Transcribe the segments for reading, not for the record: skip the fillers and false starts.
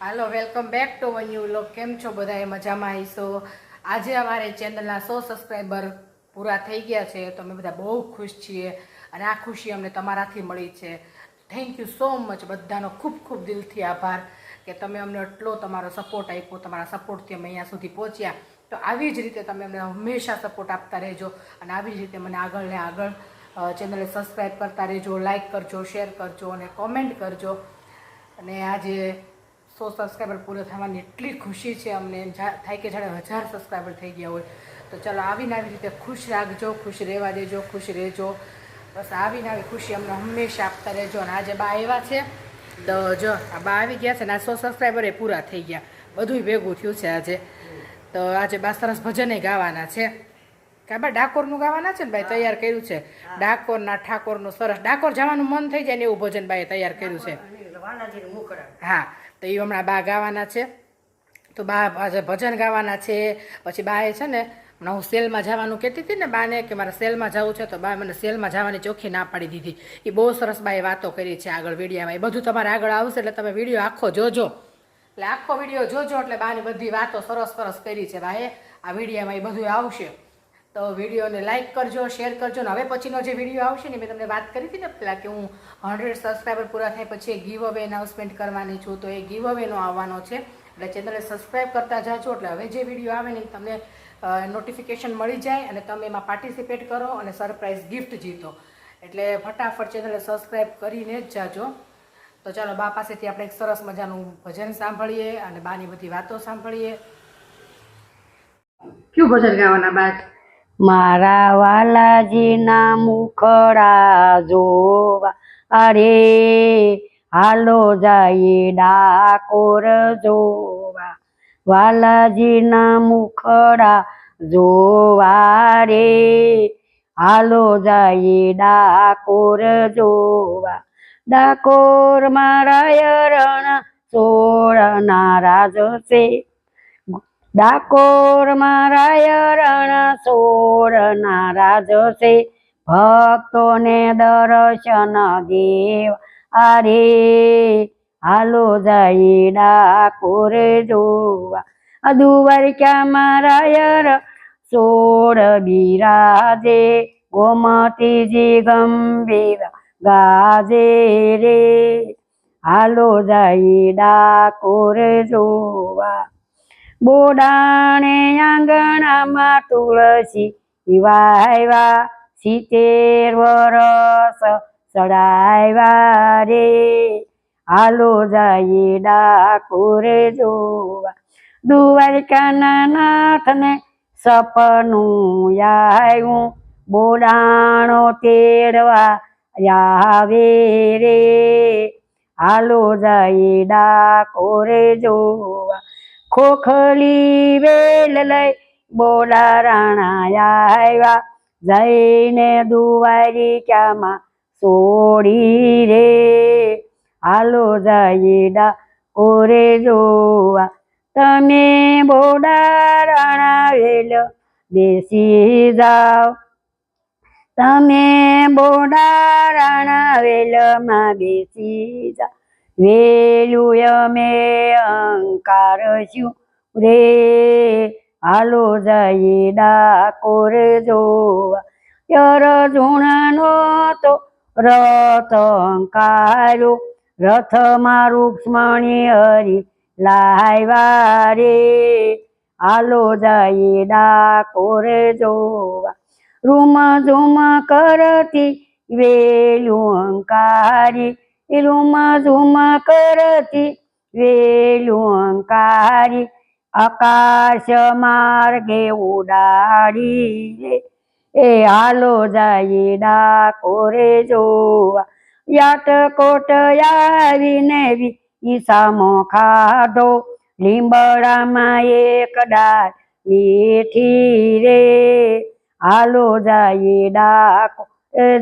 Hello welcome back to one new vlog. કેમ છો બધા? મજામાં આવીશો. આજે અમારે ચેનલના 100 સબસ્ક્રાઈબર પૂરા થઈ ગયા છે તો અમે બધા બહુ ખુશ છીએ અને આ ખુશી અમને તમારાથી મળી છે. Thank you so much. બધાનો ખૂબ ખૂબ દિલથી આભાર કે તમે અમને એટલો તમારો સપોર્ટ આપ્યો. તમારા સપોર્ટથી અમે અહીંયા સુધી પહોંચ્યા. તો આવી જ રીતે તમે અમને હંમેશા સપોર્ટ આપતા રહેજો અને આવી જ રીતે મને આગળ ને આગળ ચેનલને સબસ્ક્રાઈબ કરતા રહેજો, લાઇક કરજો, શેર કરજો અને કોમેન્ટ કરજો. અને આજે 100 સબસ્ક્રાઈબર પૂરો થવાની એટલી ખુશી છે અમને. એમ થાય કે જાણે 1000 સબસ્ક્રાઈબર થઈ ગયા હોય. તો ચાલો આવીને આવી રીતે ખુશ રાખજો, ખુશ રહેવા દેજો, ખુશ રહેજો. બસ આવીને આવી ખુશી અમને હંમેશા આપતા રહેજો. અને આજે બા આવ્યા છે તો જો આ બા આવી ગયા છે ને આ 100 સબસ્ક્રાઈબર એ પૂરા થઈ ગયા. બધું ભેગું થયું છે આજે. તો આજે બા સરસ ભજને ગાવાના છે. કાબા ડાકોરનું ગાવાના છે ને ભાઈ, તૈયાર કર્યું છે. ડાકોરના ઠાકોરનું સરસ. ડાકોર જવાનું મન થઈ જાય ને એવું ભજન બાએ તૈયાર કર્યું છે. હા, તો એ હમણાં બા ગાવાના છે. તો બા આજે ભજન ગાવાના છે. પછી બાએ છે ને હમણાં હું સેલમાં જવાનું કહેતી હતી ને બાને કે મારે સેલમાં જવું છે, તો બા મને સેલમાં જવાની ચોખ્ખી ના પાડી દીધી. એ બહુ સરસ બાએ વાતો કરી છે આગળ વિડીયોમાં. એ બધું તમારે આગળ આવશે એટલે તમે વિડીયો આખો જોજો. એટલે આખો વિડીયો જોજો એટલે બાની બધી વાતો સરસ સરસ કરી છે બાએ. આ વિડીયોમાં એ બધું આવશે. તો વિડીયોને લાઇક કરજો, શેર કરજો. ને હવે પછીનો જે વિડીયો આવશે ને મેં તમને વાત કરી હતી ને પહેલાં કે હું 100 સબસ્ક્રાઈબર પૂરા થાય પછી એક ગીવ અવે એનાઉન્સમેન્ટ કરવાની છું. તો એ ગીવ અવેનો આવવાનો છે એટલે ચેનલને સબસ્ક્રાઈબ કરતા જાજો. એટલે હવે જે વિડીયો આવે ને તમને નોટિફિકેશન મળી જાય અને તમે એમાં પાર્ટિસિપેટ કરો અને સરપ્રાઈઝ ગિફ્ટ જીતો. એટલે ફટાફટ ચેનલને સબસ્ક્રાઈબ કરીને જ જાજો. તો ચાલો બા પાસેથી આપણે એક સરસ મજાનું ભજન સાંભળીએ અને બાની બધી વાતો સાંભળીએ. કયું ભજન ગાવાના બા? મારા વાલાજીના મુખડા જોવા અરે હાલો જાય ડાકોર જોવા. વાલાજીના મુખડા જોવા રે હાલો જાય ડાકોર જોવા. ડાકોર મારા રણ સોળના રાજ છે. ડાકોર મારા રણ સોળના રાજ છે. ભક્તોને દર્શન દેવ અરે હાલો જાય ડાકોર જોવા. દ્વારકા મારા સોળ બિરાજે ગોમતીજી ગંભીર ગાજે રે હાલો જાય ડાકોર જોવા. બોડાણે આંગણામાં તુલસી વાવ્યા 70 વરસ ચડાવ્યા રે હાલો જાય ડાકોર જોવા. દ્વારકાના નાથને સપનું આવ્યું બોડાણો તેડવા આવે રે હાલો જાય ડાકોર જોવા. ખોખલી વેલ લઈ બોલારાણા આવ્યા જઈને દ્વારિકામાં સોડી રે હાલો જાય ડાકોર જોવા. તમે બોલારાણા વેલ બેસી જાઓ. તમે બોલારાણા વેલમાં બેસી જાઓ. વેલું અમે અંકાર શું રે હાલો જાય ડાકોર જોવા. અર્જુનનો તો રથ અંકાર્યો રથમાં રૂક્ષ્મણી હરી લાવ્યા રે હાલો જાય ડાકોર જોવા. રૂમ ઝુમ કરતી વેલું અંકારી રૂમ ઝુમ કરતી વેલું અંકારી આકાશ માર્ગે ઉડાડી રે એ હાલો જાય ડાકોર જોવા. યાટકોટ આવીને ઈસામો ખાધો લીંબડામાં એક ડાળ મીઠી રે હાલો જાય ડાકોર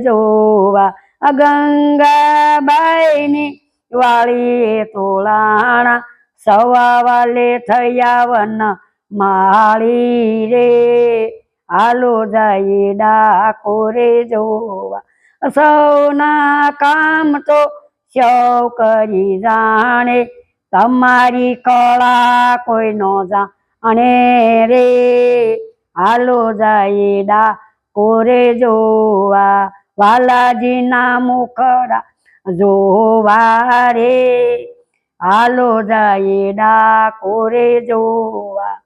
જોવા. ગંગાબાઈની વાળીએ તોલાણા સવા વાલે થયા વન માળી રે હાલો જાય ડાકોર જોવા. સૌના કામ તો સૌ કરી જાણે તમારી કળા કોઈ નો જાણે રે હાલો જાય ડાકોરે જોવા વાલાજીના મુખડા જોવા રે હાલો જાય ડાકોરે જોવા.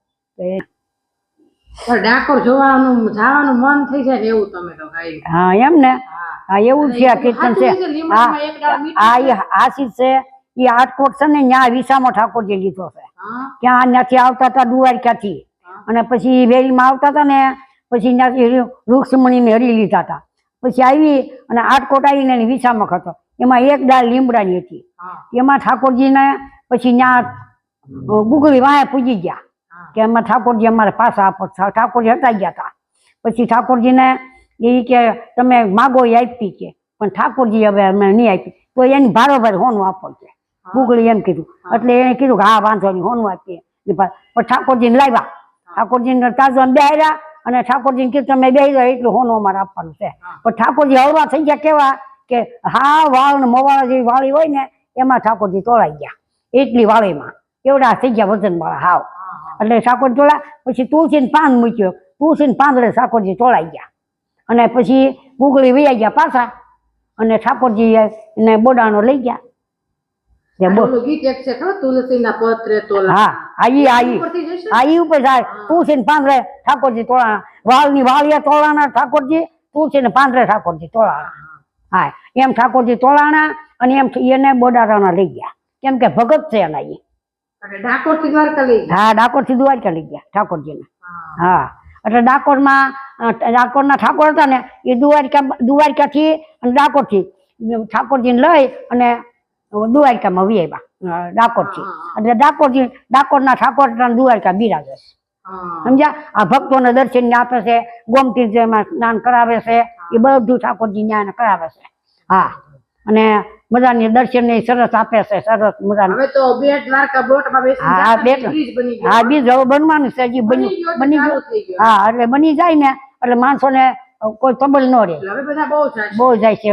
ડાકોર જવાનું મન થઈ જાય ને એવું તમે તો ગાયું. હા એમ ને. હા હા એવું છે આ કીર્તન છે. લીમડામાં એક ડાળ મીઠું હા એ આશીષ છે એ આટકોટ છે ને ત્યાં વિસામો ઠાકોરજી લીધો છે. હા ત્યાં ત્યાંથી આવતા હતા દ્વારકાથી અને પછી વેલીમાં આવતા હતા ને પછી ત્યાંથી રૂક્ષ્મણીને હરી લીધા હતા. પછી આવી અને આટકોટ આવીને એની વિસામક હતો એમાં એક ડાળ લીમડાની હતી. એમાં ઠાકોરજીને પછી ત્યાં ગુગળી વાંહે પૂજી ગયા કે એમાં ઠાકોરજી અમારે પાછા આપો. ઠાકોરજી હટાઈ ગયા હતા. પછી ઠાકોરજીને એ કે તમે માગો એ આપી કે પણ ઠાકોરજી હવે અમે નહીં આપી તો એની ભારોભાર હોનું આપો છે. ગુગળી એમ કીધું એટલે એને કીધું કે હા વાંધો નહીં હોનું આપીએ. પણ ઠાકોરજીને લાવ્યા. ઠાકોરજીને તાજો બેહાર્યા અને ઠાકોરજીને કીધું તમે બેહી જાઓ એટલું હોનું અમારે આપવાનું છે. પણ ઠાકોરજી હળવા થઈ ગયા કેવા કે હા વાળ ને મોવાળા જેવી વાળી હોય ને એમાં ઠાકોરજી તોળાઈ ગયા. એટલી વાળીમાં એવડા થઈ ગયા વજનવાળા હાવ. એટલે ઠાકોર તોળા પછી તુલસીને પાન મૂક્યો. તુલસીને પાંદડે ઠાકોરજી તોળાઈ ગયા અને પછી ગુગળી વૈયા ગયા પાછા અને ઠાકોરજી એને બોડાનો લઈ ગયા. ઉપર જાય તુલસીને પાંદડે ઠાકોરજી તોળા વાળની વાળિયા તોળાના ઠાકોરજી તુલસીને પાંદડે ઠાકોરજી તોળાના. હા એમ ઠાકોરજી તોળાના અને એમ એને બોડારાના લઈ ગયા કેમ કે ભગત છે એના એ. ડાકોર થી દ્વારકા લઈ ગયા. હા ડાકોર થી દ્વારકા લઈ ગયા ઠાકોરજીને. હા એટલે ડાકોરના ઠાકોર હતા ને એ દ્વારકાથી અને ડાકોરથી ઠાકોરજીને લઈ અને દ્વારકામાં વી આવ્યા ડાકોરથી. એટલે ડાકોરના ઠાકોર દ્વારકા બિરાજે છે. સમજ્યા. આ ભક્તોને દર્શન આપે છે. ગોમતીમાં સ્નાન કરાવે છે. એ બધું ઠાકોરજી ન્યાય કરાવે છે. હા અને મજાની દર્શન ને સરસ આપે છે. સરસ મજાનું. હવે તો બેટ દ્વારકા બોટમાં બેસી હા બેટ હા બીજ હવે બનવાનું છે. હજી બની ગયું. હા એટલે બની જાય ને એટલે માણસોને કોઈ તબલ ન રહે. હવે બધા બહુ જાય છે.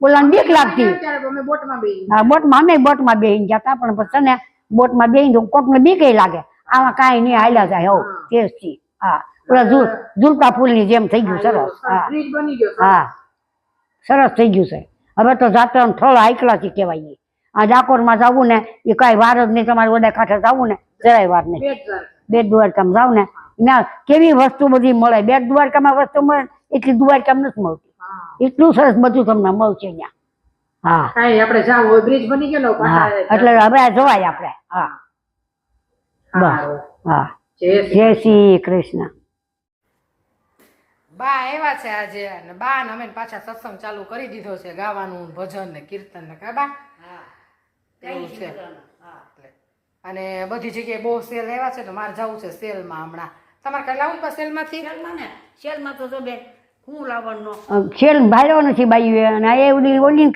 ઓલા બીક લાગતી. હા બોટમાં અમે બોટમાં બેહીને જતા પણ પછી ને બોટમાં બેહીને કોકને બીક લાગે. આમાં કાંઈ નહીં હાલ્યા જાય હો કેસથી. હા ઓલા ઝુલતા ફૂલની જેમ થઈ ગયું સરસ. હા સરસ થઈ ગયું છે. હવે તો જાત્રા થોડા હાઈકલાથી કહેવાય. આ ડાકોરમાં જવું ને એ કાંઈ વાર જ નહીં. તમારે વડા કાંઠે જવું ને જરાય વાર નહીં. બેટ દ્વારકામાં જાવ ને ત્યાં કેવી વસ્તુ બધી મળે. બેટ દ્વારકામાં વસ્તુ મળે એટલી દ્વારકામાં નથી મળતી. એટલું સરસ બધું તમને મળશે ત્યાં. હા આપણે જાવ હોય બ્રિજ બની ગયો એટલે હવે જવાય આપણે. હા બસ હા જય શ્રી કૃષ્ણ. બા એવા છે આજે અને બા ને અમે પાછા સત્સંગ ચાલુ કરી દીધો છે. ગાવાનું ભજન ને કીર્તન ને કાબા એવું છે. અને બધી જગ્યાએ બહુ સેલ આવ્યા છે તો મારે જવું છે સેલમાં હમણાં. તમારે કઈ લાવવું પડે સેલમાંથી? સેલમાં તો બેન હું લાવવાનું સેલ ભાડ્યો નથી બાઈ અને એ ઓલીને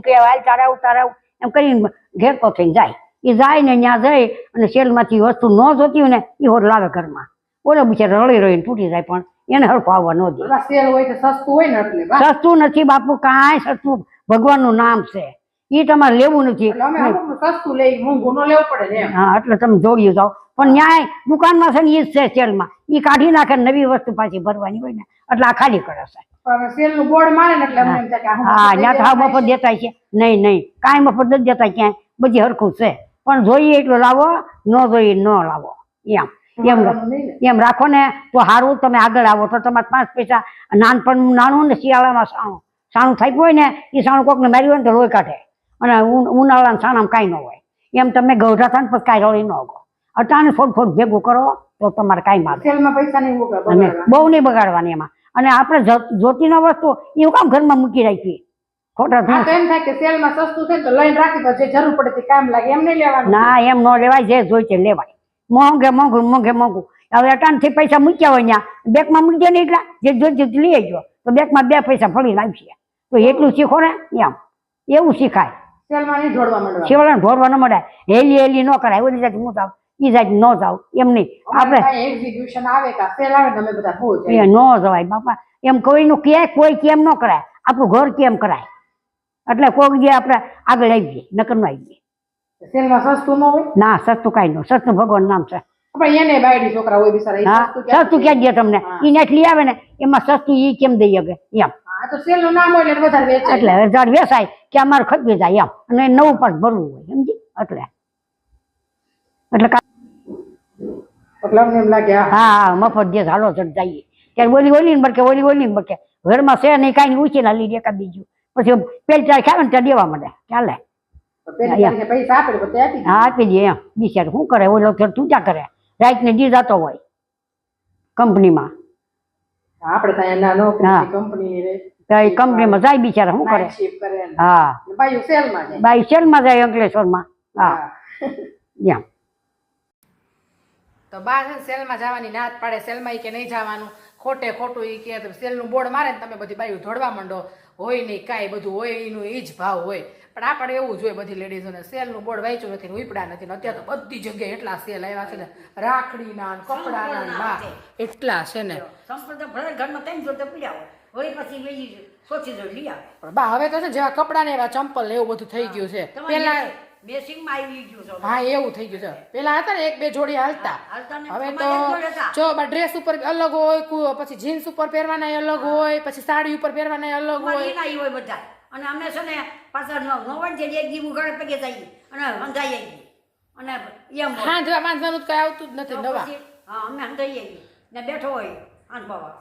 કયા હાલ તારાવ એમ કરીને ઘેર તો થઈને જાય. એ જાય ને ત્યાં જઈ અને સેલમાંથી વસ્તુ ન જોતી હોય ને એ હોર લાવે ઘરમાં. ઓલો બિચારા રળી રહીને તૂટી જાય પણ એને હરખો આવવા ન દે. સેલ હોય તો સસ્તું હોય ને એટલે સસ્તું નથી બાપુ કાંઈ સસ્તું. ભગવાનનું નામ છે એ તમારે લેવું નથી. સસ્તું લઈ મોંઘું ન લેવું પડે. હા એટલે તમે જોડી જાઓ પણ ન્યાય દુકાનમાં છે ને એ જ છે સેલમાં. એ કાઢી નાખે નવી વસ્તુ પાછી ભરવાની હોય ને એટલે આ ખાલી કરે છે. સેલ નું બોર્ડ મારે ને એટલે હા ત્યાં તો હા મફત દેતા છે. નહીં કાંઈ મફત નથી દેતા ક્યાંય. બધી હરખું છે પણ જોઈએ એટલો લાવો ન જોઈએ ન લાવો એમ રાખો ને તો સારું. તમે આગળ આવો તો તમારે 5 પૈસા નાનપણ નાનું ને શિયાળામાં સાણું થાપ્યું હોય ને એ સાણું કોકને માર્યું હોય ને તો લોહી કાઢે અને ઉનાળાના સાણામાં કાંઈ ન હોય. એમ તમે ગૌઢા થાય ને પછી કાંઈ રળી ન ગો. અટાણે થોડું ભેગું કરો તો તમારે કાંઈ મારે પૈસા નહીં બહુ નહીં બગાડવાની એમાં. અને આપણે જોતીનો વસ્તુ એવું કામ ઘરમાં મૂકી રાખીએ ખોટા. એમ થાય કે સેલમાં સસ્તું છે તો લઈને રાખી તો જે જરૂર પડે તે કામ લાગે એમ નહીં લેવાનું. ના એમ ન લેવાય. જે જોઈ છે લેવાય. મોંઘું હવે અટાણથી પૈસા મૂક્યા હોય ત્યાં બેંકમાં મૂકી દે ને એટલા જે જોઈ લઈ ગયો તો બેંકમાં 2 પૈસા ફરી લાવશે તો એટલું શીખો ને એમ એવું શીખાય. સેલમાં નહીં ઢોળવા માંડવા. સેવલા ઢોળવા ન મળે. હેલી ન કરાય. ઓલી જાત હું જાઉં એ જાત ન જાવ એમ નહીં. આપણે એક્ઝિબિશન આવે કે સેલ આવે તમે બધા બહુ એ ન જવાય બાપા. એમ કોઈનું કે કોઈ કેમ ન કરાય. આપણું ઘર કેમ કરાય એટલે કોઈક જે આપણે આગળ આવી જઈએ નકર ન આવી જઈએ. સેલમાં સસ્તું ન હોય ના સસ્તું કાંઈ ન સસ્તું ભગવાન નામ છે. આપણે એને બાયડી છોકરા હોય બિચારા ઈ હા સસ્તું ક્યાંથી સસ્તું ક્યાં દે તમને હા. ઈ એટલી આવે ને એમાં સસ્તું ઈ કેમ દઈ શકે એમ હા તો સેલ નું નામ હોય એટલે વધારે વેચાય એટલે હજાર વેસાય કે અમારે ખપી જાય એમ અને નવું પણ ભરવું હોય સમજી એટલે એટલે અમને એમ લાગે હા હા હા મફત જે હાલો ચડ જઈએ ત્યારે ઓલી ને બરકે ઓલી ને બરકે ઘરમાં છે નહીં કાંઈ ઉછી ના લીધી એકાદ બીજું પછી પેલી ચાર ખાવે ને ત્યાં દેવા માંડે ચાલે તો પેલી તારીખે પૈસા આપે તો તે આપી હા આપી દે એમ બિચાર શું કરે ઓલો તું ક્યાં કરે રાઈટ દી જતો હોય કંપનીમાં દે આપણે ત્યાં ના નોકરી હા. કંપની રે તો એ કંપનીમાં જાય બિચારા શું કરે નાઇટ શિફ્ટ કરે ને હા બાયું સેલમાં જાય બાઈ શેરમાં જાય અંકલેશ્વરમાં હા એમ તો બા છે ને સેલમાં જવાની ના જ પાડે સેલમાં ઈ કે નહીં જવાનું ખોટે ખોટું ઈ કે સેલનું બોર્ડ મારે ને તમે બધી બાયું ધોડવા માંડો હોય નહીં કાંઈ બધું હોય એનું એ જ ભાવ હોય પણ આપણે એવું જોઈએ બધી લેડીઝોને સેલનું બોર્ડ વાંચ્યું નથી ને ઉપડા નથી ને અત્યારે તો બધી જગ્યાએ એટલા સેલ આવ્યા છે ને રાખડીના ને કપડાના ને બા એટલા છે ને સંપર્ક તો ભલે ઘરમાં ત્રણ જોડે પીડ્યા હોય વળી પછી બીજી સોચી જોડે લઈ આવે પણ બા હવે તો છે ને જેવા કપડા ને એવા ચંપલ ને એવું બધું થઈ ગયું છે પેલા મેસિંગમાં આવી ગયું છે હા એવું થઈ ગયું છે પેલા હતા ને એક બે જોડી હાલતા હાલતા ને હવે અમારે એક જોડે હતા. તો જો ડ્રેસ ઉપર અલગ હોય પછી જીન્સ ઉપર પહેરવાના અલગ હોય પછી સાડી ઉપર પહેરવાના અલગ અમારે હોય એના ઈ હોય બધા અને અમે છે ને પાછા નવન છે એક દી ઉઘાડે પગે જઈએ અને હંધાઈ આવી અને એમ હોય. હા જેવા બાંધવાનું તો કઈ આવતું જ નથી તો નવા પછી, હા અમે હંધાઈ આવી ને બેઠો હોય આંધબાવા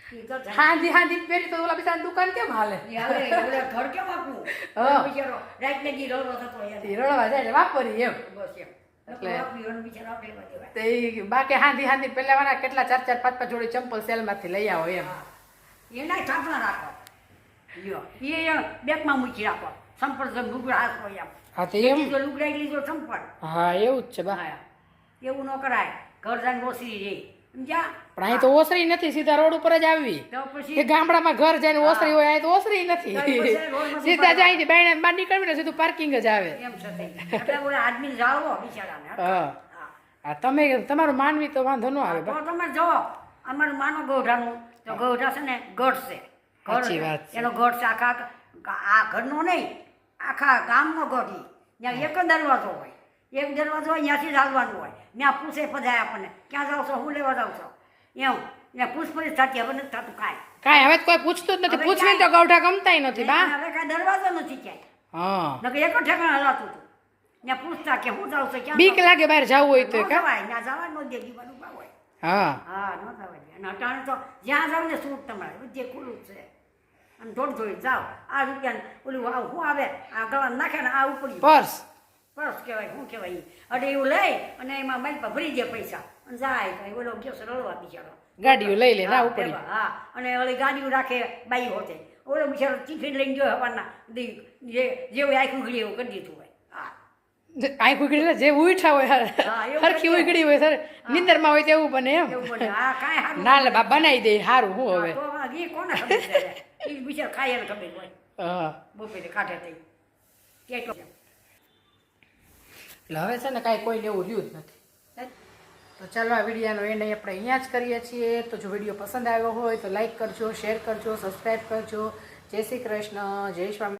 ઈ તો થાય. હાંધી હાંધી પહેરી તો ઓલા બિચારા દુકાન કેમ હાલે ઈ હવે ઘર કેમ આપવું હા. બિચારો રાત ને દી રડો થતો યાર ઈ રડવા જાય એટલે વાપરી એમ બસ એમ એટલે- એટલે બિચારો આપણે એવા દેવાય. તે ઈ બાકી હાંધી હાંધી પહેલાવાના કેટલા 4-4 5-5 જોડી ચંપલ સેલમાંથી લઈ આવો એમ એના થાપણા રાખો લ્યો એ બેગમાં મૂકી રાખો સંપર્ક લુગડા હાથો એમ હા તો એમ લીધો લુગડા લીધો સંપર્ક હા એવું જ છે બા હા એવું ન કરાય ઘર જાને ઓસરી રે સમજ્યા પણ અહીં તો ઓસરી નથી સીધા રોડ ઉપર જ આવી તો કે પછી ગામડામાં ઘર જઈને ઓસરી હોય અહીં તો ઓસરી નથી તો પછી રોડમાં સીધા જ અહીંથી બાયણે બહાર નીકળવીને સીધું પાર્કિંગ જ આવે એમ છે થઈ ગયું. એટલે ઓલા આદમીને જાળવો બિચારાને હા હા. આ તમે તમારું માનવી તો વાંધો ન આવે બા તો તમે જો અમારું માનો ગૌઢાનું તો ગૌઢા છે ને ગઢ છે સાચી વાત છે. એનો ગઢ છે આખા આ ઘરનો નહીં આખા ગામનો ગઢ ઈ. ત્યાં એક જ દરવાજો હોય એક દરવાજો હોય ત્યાંથી જ હાલવાનું હોય ત્યાં પૂછે પધાય આપણને ક્યાં જાવ છો હું લેવા જાવ છો એમ ત્યાં પૂછપરછ થતી હવે નથી થતું કાંઈ કાંઈ હવે તો કોઈ પૂછતું જ નથી હવે પૂછવી તો ક્યાંય- ગૌઢા ગમતાય નથી બા હવે કાંઈ દરવાજો નથી ક્યાંય હા નકર એક જ ઠેકાણે હલાતું હતું ત્યાં પૂછતા કે હું જાઉં છું ક્યાં બીક જાઉં? લાગે બહાર જવું હોય તો ન કા જવાય ત્યાં જવા ન દે જીવાનું ભાવ હોય હા હા ન થવા દે અને અટાણે તો જ્યાં જાવ ને સૂટ તમારે જે ખુલ્લું જ છે અને થોડી જાઓ આ રૂપિયા ઓલું શું આવે આ ગળા નાખે ને આ ઉપડી પર્સ પરસ કહેવાય શું કહેવાય ઈ. અરે એવું લઈ અને એમાં બાઈક પર ભરી દે પૈસા અને જાય તો ઓલો ગયો છે રડવા બિચારો ગાડીઓ લઈ લે ના હા, ઉપડી એવા, હા અને ઓલી ગાડીઓ રાખે બાઈ હોતે ઓલો બિચારો ટિફિન લઈને ગયો હવારના જેવું આખું ઘડી એવું કરી દીધું હોય હા આંખ ઉઘડી લે જે ઉઠા હોય હા, એવું હરખી કરીએ. ઉઘડી હોય સર નિંદરમાં હોય તેવું બને એમ એવું બને હા કાંઈ સારું ના લે બા બનાવી દે સારું હું હવે તો એ કોને ખબર છે એ બિચારો ખાય એને ખબર હોય હા બપોરે કાઢે થઈ કેટલો એટલે હવે છે ને કાંઈ કોઈને એવું રહ્યું જ નથી તો ચાલો આ વિડીયોનો એન્ડ આપણે અહીંયા જ કરીએ છીએ તો જો વિડીયો પસંદ આવ્યો હોય તો લાઈક કરજો શેર કરજો સબસ્ક્રાઈબ કરજો જય શ્રી કૃષ્ણ જય સ્વામી